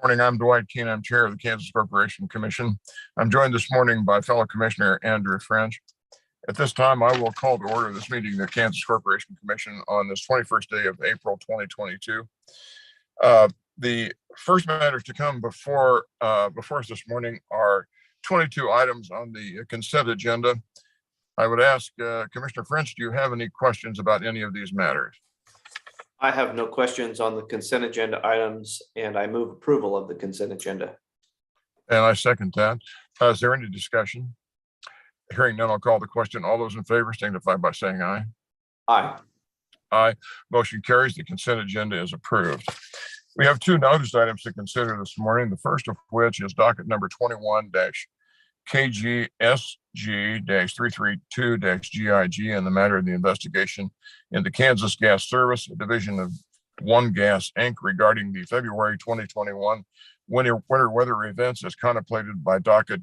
Morning, I'm Dwight Keene. I'm Chair of the Kansas Corporation Commission. I'm joined this morning by fellow Commissioner Andrew French. At this time, I will call to order this meeting of the Kansas Corporation Commission on this 21st day of April 2022. The first matters to come before us this morning are 22 items on the consent agenda. I would ask Commissioner French, do you have any questions about any of these matters? I have no questions on the consent agenda items, and I move approval of the consent agenda. And I second that. Is there any discussion? Hearing none, I'll call the question. All those in favor signify by saying aye. Aye. Aye. Motion carries. The consent agenda is approved. We have two notice items to consider this morning. The first of which is docket number 21-KGSG-332-GIG in the matter of the investigation into Kansas Gas Service, a division of One Gas Inc. regarding the February 2021 winter weather events as contemplated by docket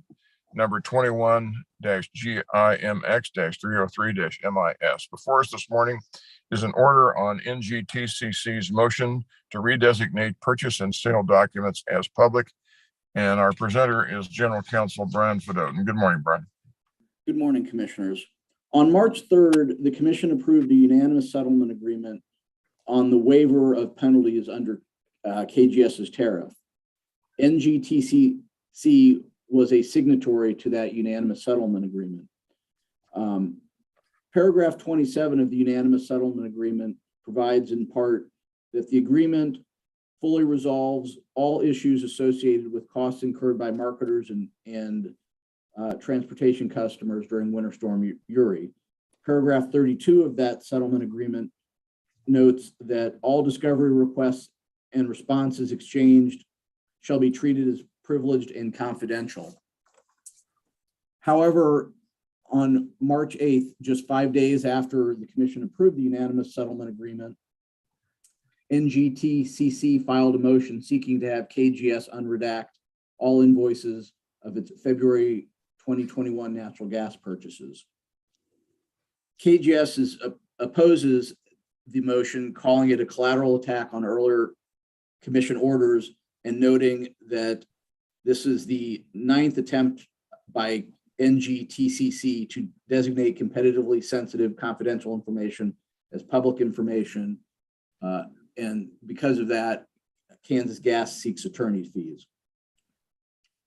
number 21-GIMX-303-MIS. Before us this morning is an order on NGTCC's motion to redesignate purchase and sale documents as public. And our presenter is General Counsel Brian Fedotin. Good morning, Brian. Good morning, Commissioners. On March 3rd, the Commission approved a unanimous settlement agreement on the waiver of penalties under KGS's tariff. NGTCC was a signatory to that unanimous settlement agreement. Paragraph 27 of the unanimous settlement agreement provides in part that the agreement fully resolves all issues associated with costs incurred by marketers and transportation customers during Winter Storm Uri. Paragraph 32 of that settlement agreement notes that all discovery requests and responses exchanged shall be treated as privileged and confidential. However, on March 8th, just 5 days after the Commission approved the unanimous settlement agreement, NGTCC filed a motion seeking to have KGS unredact all invoices of its February 2021 natural gas purchases. KGS opposes the motion, calling it a collateral attack on earlier Commission orders and noting that this is the 9th attempt by NGTCC to designate competitively sensitive confidential information as public information. And because of that, Kansas Gas seeks attorney's fees.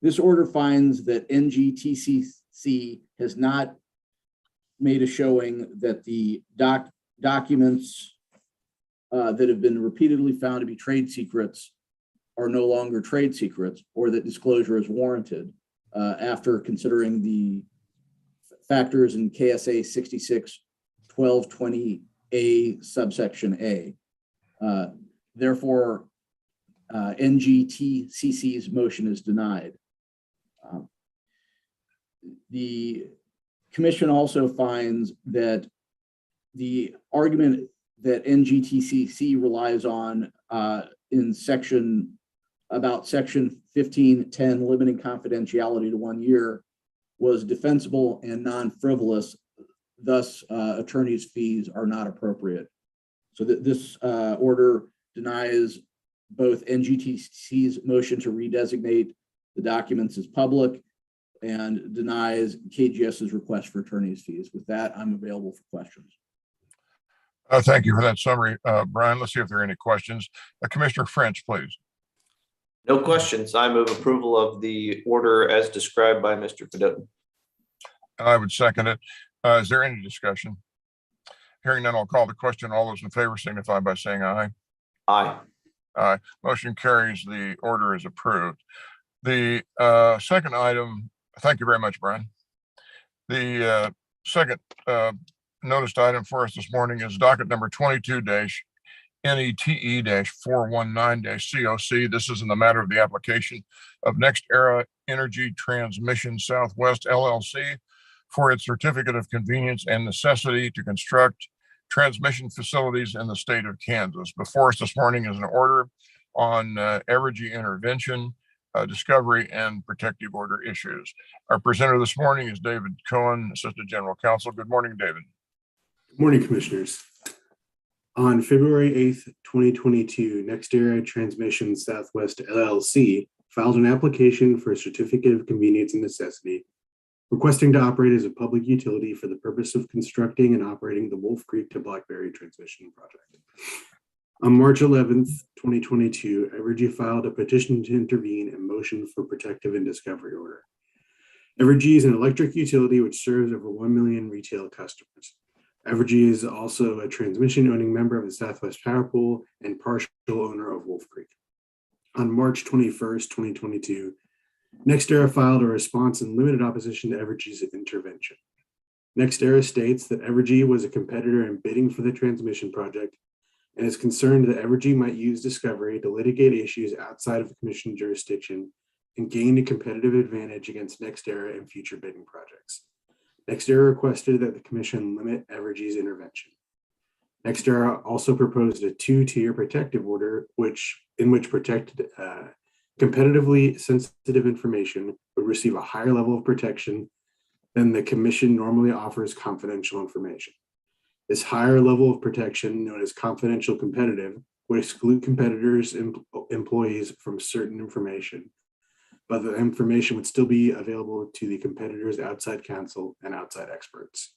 This order finds that NGTCC has not made a showing that the documents that have been repeatedly found to be trade secrets are no longer trade secrets, or that disclosure is warranted after considering the factors in KSA 66-1220A subsection A. Therefore, NGTCC's motion is denied. The Commission also finds that the argument that NGTCC relies on in section 1510, limiting confidentiality to 1 year, was defensible and non-frivolous. Thus, attorney's fees are not appropriate. So this order denies both NGTCC's motion to redesignate the documents as public and denies KGS's request for attorney's fees. With that, I'm available for questions. Thank you for that summary, Brian. Let's see if there are any questions. Commissioner French, please. No questions. I move approval of the order as described by Mr. Fedotin. I would second it. Is there any discussion? Hearing none, I'll call the question. All those in favor signify by saying aye. Aye. Aye. Motion carries. The order is approved. The second item, thank you very much, Brian. The second noticed item for us this morning is docket number 22-NETE-419-COC. This is in the matter of the application of NextEra Energy Transmission Southwest LLC for its certificate of convenience and necessity to construct transmission facilities in the state of Kansas. Before us this morning is an order on Evergy intervention, discovery, and protective order issues. Our presenter this morning is David Cohen, Assistant General Counsel. Good morning, David. Good morning, Commissioners. On February 8th, 2022, NextEra Transmission Southwest LLC filed an application for a certificate of convenience and necessity, requesting to operate as a public utility for the purpose of constructing and operating the Wolf Creek to Blackberry transmission project. On March 11th, 2022, Evergy filed a petition to intervene and motion for protective and discovery order. Evergy is an electric utility which serves over 1 million retail customers. Evergy is also a transmission owning member of the Southwest Power Pool and partial owner of Wolf Creek. On March 21st, 2022, NextEra filed a response in limited opposition to Evergy's intervention. NextEra states that Evergy was a competitor in bidding for the transmission project and is concerned that Evergy might use discovery to litigate issues outside of the commission jurisdiction and gain a competitive advantage against NextEra in future bidding projects. NextEra requested that the commission limit Evergy's intervention. NextEra also proposed a 2-tier protective order, in which protected competitively sensitive information would receive a higher level of protection than the commission normally offers confidential information. This higher level of protection, known as confidential competitive, would exclude competitors' employees from certain information, but the information would still be available to the competitors' outside counsel and outside experts.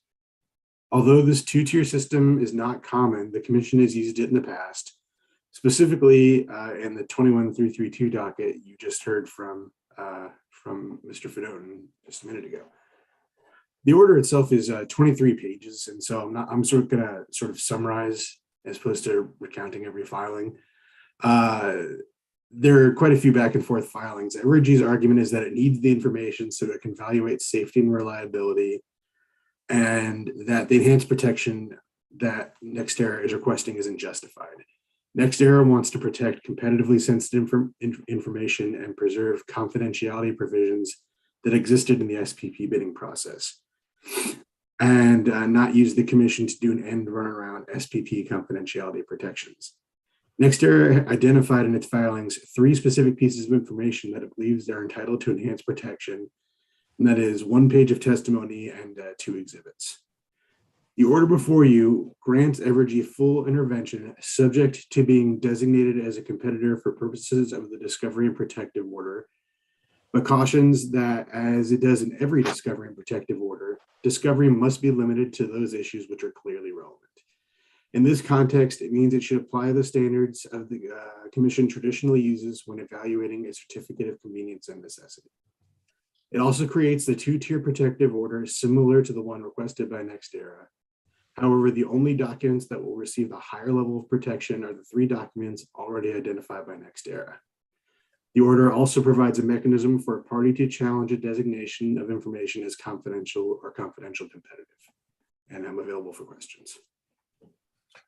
Although this 2-tier system is not common, the commission has used it in the past. Specifically, in the 21332 docket you just heard from Mr. Fedotin just a minute ago. The order itself is 23 pages, and so I'm sort of going to summarize as opposed to recounting every filing. There are quite a few back and forth filings. Evergy's argument is that it needs the information so it can evaluate safety and reliability, and that the enhanced protection that NextEra is requesting isn't justified. NextEra wants to protect competitively sensitive information and preserve confidentiality provisions that existed in the SPP bidding process, and not use the commission to do an end run around SPP confidentiality protections. NextEra identified in its filings 3 specific pieces of information that it believes they're entitled to enhanced protection, and that is 1 page of testimony and 2 exhibits. The order before you grants Evergy full intervention subject to being designated as a competitor for purposes of the discovery and protective order, but cautions that, as it does in every discovery and protective order, discovery must be limited to those issues which are clearly relevant. In this context, it means it should apply the standards of the commission traditionally uses when evaluating a certificate of convenience and necessity. It also creates the 2-tier protective order similar to the one requested by NextEra. However, the only documents that will receive the higher level of protection are the 3 documents already identified by NextEra. The order also provides a mechanism for a party to challenge a designation of information as confidential or confidential competitive. And I'm available for questions.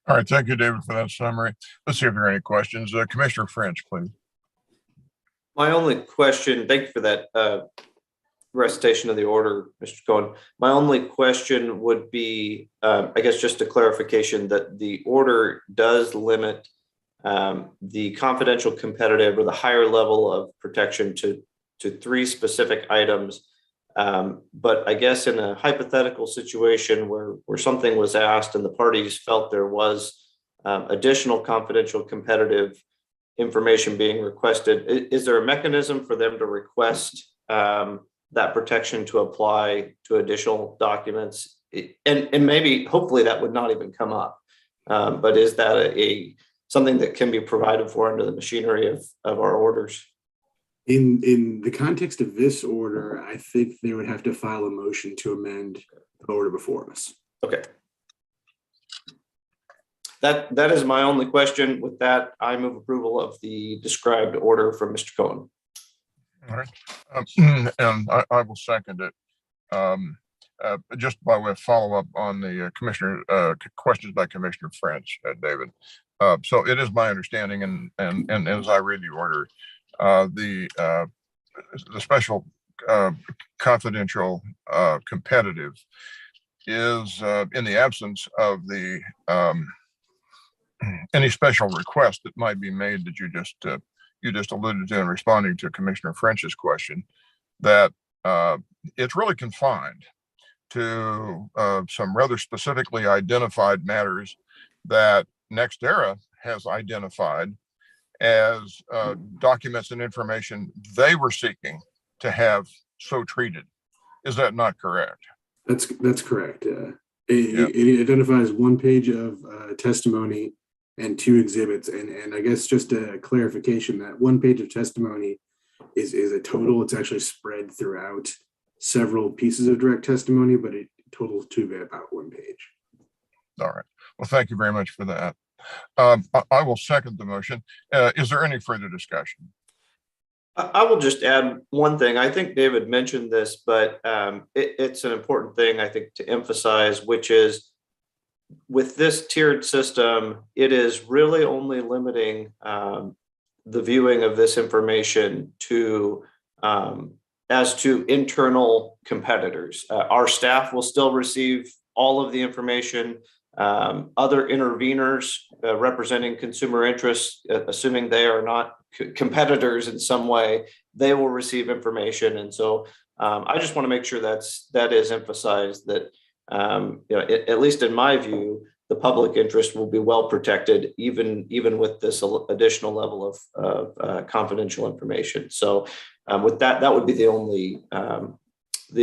All right, thank you, David, for that summary. Let's see if there are any questions. Commissioner French, please. My only question, thank you for that recitation of the order, Mr. Cohen. My only question would be, I guess just a clarification that the order does limit the confidential competitive or the higher level of protection to 3 specific items. But I guess in a hypothetical situation where something was asked and the parties felt there was additional confidential competitive information being requested, is there a mechanism for them to request that protection to apply to additional documents? And maybe, hopefully that would not even come up. But is that something that can be provided for under the machinery of our orders? In the context of this order, I think they would have to file a motion to amend the order before us. Okay. That is my only question. With that, I move approval of the described order from Mr. Cohen. All right, and I will second it. Just by way of follow up on the commissioner questions by Commissioner French, David. So it is my understanding, and as I read the order, the special confidential competitive is in the absence of the any special request that might be made that you just alluded to in responding to Commissioner French's question, that it's really confined to some rather specifically identified matters that NextEra has identified as documents and information they were seeking to have so treated. Is that not correct? That's correct. Yep. It identifies one page of testimony and 2 exhibits. And I guess just a clarification, that one page of testimony is a total. It's actually spread throughout several pieces of direct testimony, but it totals to about 1 page. All right. Well, thank you very much for that. I will second the motion. Is there any further discussion? I will just add one thing. I think David mentioned this, but it's an important thing, I think, to emphasize, which is with this tiered system, it is really only limiting the viewing of this information to as to internal competitors. Our staff will still receive all of the information. Other interveners representing consumer interests, assuming they are not competitors in some way, they will receive information. And so I just want to make sure that is emphasized, that at least in my view, the public interest will be well protected, even with this additional level of confidential information. So with that would be the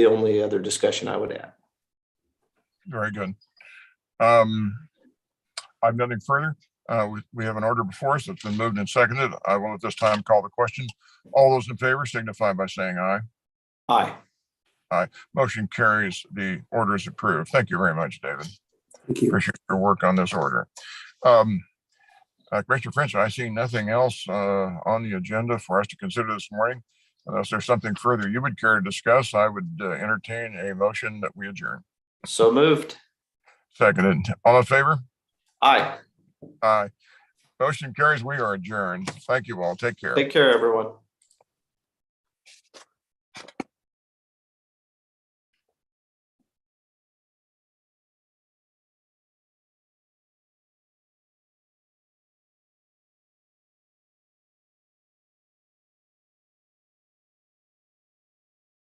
only other discussion I would add. Very good. I've nothing further. We have an order before us that's been moved and seconded. I will at this time call the question. All those in favor signify by saying aye. Aye. Motion carries. The order is approved. Thank you very much, David. Thank you. Appreciate your work on this order. Commissioner French, I see nothing else on the agenda for us to consider this morning. Unless there's something further you would care to discuss, I would entertain a motion that we adjourn. So moved. Seconded. All in favor? Aye. Aye. Motion carries. We are adjourned. Thank you all. Take care. Take care, everyone.